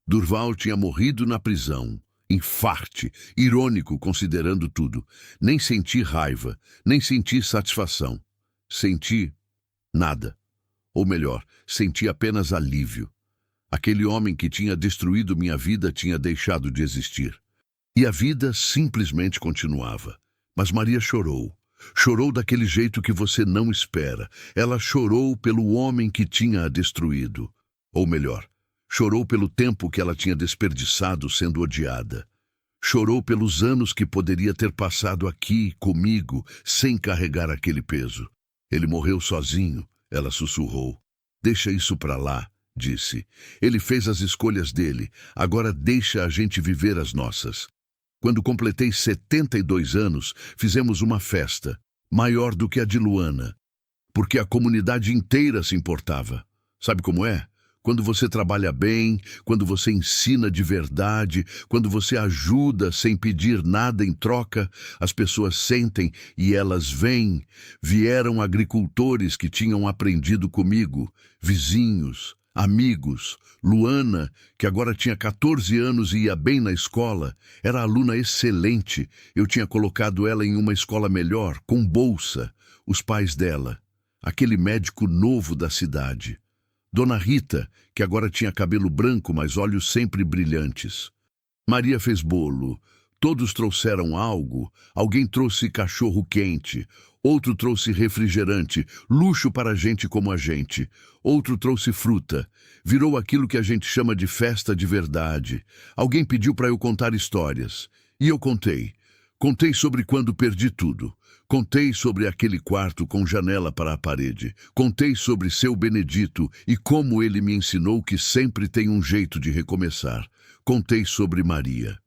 Durval tinha morrido na prisão. Infarte, irônico considerando tudo. Nem senti raiva, nem senti satisfação. Senti nada. Ou melhor, senti apenas alívio. Aquele homem que tinha destruído minha vida tinha deixado de existir. E a vida simplesmente continuava. Mas Maria chorou. Chorou daquele jeito que você não espera. Ela chorou pelo homem que tinha a destruído. Ou melhor, chorou pelo tempo que ela tinha desperdiçado sendo odiada. Chorou pelos anos que poderia ter passado aqui comigo sem carregar aquele peso. Ele morreu sozinho, ela sussurrou. Deixa isso pra lá, disse. Ele fez as escolhas dele, agora deixa a gente viver as nossas. Quando completei 72 anos, fizemos uma festa, maior do que a de Luana, porque a comunidade inteira se importava. Sabe como é? Quando você trabalha bem, quando você ensina de verdade, quando você ajuda sem pedir nada em troca, as pessoas sentem e elas vêm. Vieram agricultores que tinham aprendido comigo, vizinhos, amigos. Luana, que agora tinha 14 anos e ia bem na escola, era aluna excelente. Eu tinha colocado ela em uma escola melhor, com bolsa. Os pais dela, aquele médico novo da cidade. Dona Rita, que agora tinha cabelo branco, mas olhos sempre brilhantes. Maria fez bolo. Todos trouxeram algo. Alguém trouxe cachorro quente. Outro trouxe refrigerante, luxo para gente como a gente. Outro trouxe fruta. Virou aquilo que a gente chama de festa de verdade. Alguém pediu para eu contar histórias. E eu contei. Contei sobre quando perdi tudo. Contei sobre aquele quarto com janela para a parede. Contei sobre seu Benedito e como ele me ensinou que sempre tem um jeito de recomeçar. Contei sobre Maria.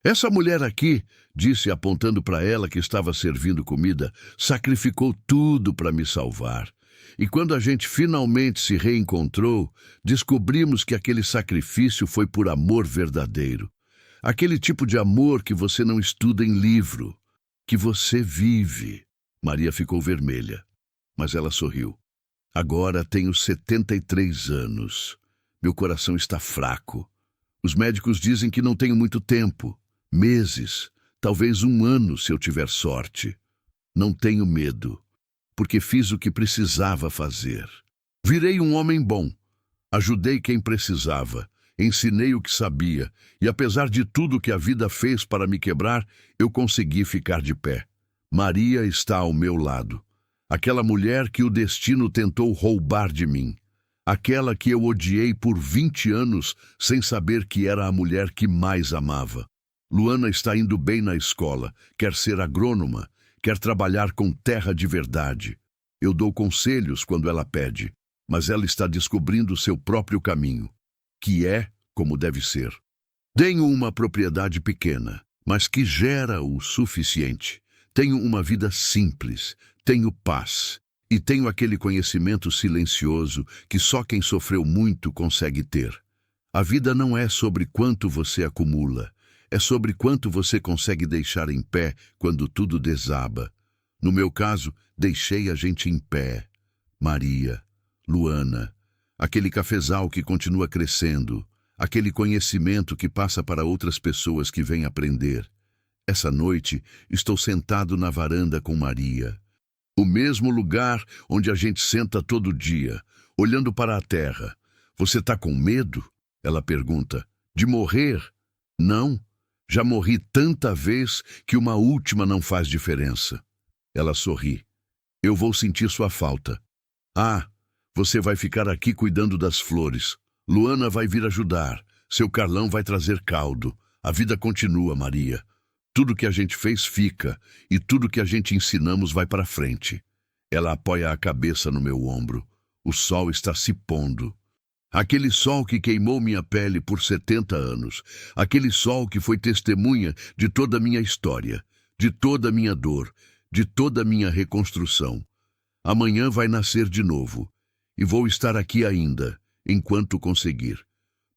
Essa mulher aqui, disse apontando para ela que estava servindo comida, sacrificou tudo para me salvar. E quando a gente finalmente se reencontrou, descobrimos que aquele sacrifício foi por amor verdadeiro. Aquele tipo de amor que você não estuda em livro, que você vive. Maria ficou vermelha, mas ela sorriu. Agora tenho 73 anos. Meu coração está fraco. Os médicos dizem que não tenho muito tempo. Meses, talvez um ano se eu tiver sorte. Não tenho medo, porque fiz o que precisava fazer. Virei um homem bom. Ajudei quem precisava. Ensinei o que sabia, e apesar de tudo que a vida fez para me quebrar, eu consegui ficar de pé. Maria está ao meu lado. Aquela mulher que o destino tentou roubar de mim. Aquela que eu odiei por 20 anos sem saber que era a mulher que mais amava. Luana está indo bem na escola, quer ser agrônoma, quer trabalhar com terra de verdade. Eu dou conselhos quando ela pede, mas ela está descobrindo seu próprio caminho, que é como deve ser. Tenho uma propriedade pequena, mas que gera o suficiente. Tenho uma vida simples, tenho paz e tenho aquele conhecimento silencioso que só quem sofreu muito consegue ter. A vida não é sobre quanto você acumula, é sobre quanto você consegue deixar em pé quando tudo desaba. No meu caso, deixei a gente em pé. Maria, Luana, aquele cafezal que continua crescendo, aquele conhecimento que passa para outras pessoas que vêm aprender. Essa noite, estou sentado na varanda com Maria. O mesmo lugar onde a gente senta todo dia, olhando para a terra. Você está com medo? Ela pergunta. De morrer? Não. Já morri tanta vez que uma última não faz diferença. Ela sorri. Eu vou sentir sua falta. Ah, você vai ficar aqui cuidando das flores. Luana vai vir ajudar. Seu Carlão vai trazer caldo. A vida continua, Maria. Tudo que a gente fez fica, e tudo que a gente ensinamos vai para frente. Ela apoia a cabeça no meu ombro. O sol está se pondo. Aquele sol que queimou minha pele por 70 anos. Aquele sol que foi testemunha de toda a minha história, de toda a minha dor, de toda a minha reconstrução. Amanhã vai nascer de novo, e vou estar aqui ainda, enquanto conseguir.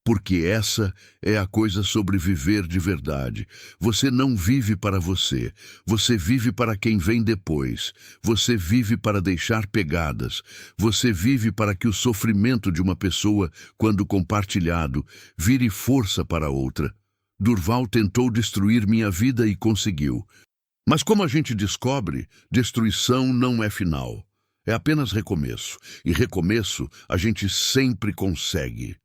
Porque essa é a coisa sobre viver de verdade. Você não vive para você. Você vive para quem vem depois. Você vive para deixar pegadas. Você vive para que o sofrimento de uma pessoa, quando compartilhado, vire força para outra. Durval tentou destruir minha vida e conseguiu. Mas como a gente descobre, destruição não é final. É apenas recomeço. E recomeço a gente sempre consegue.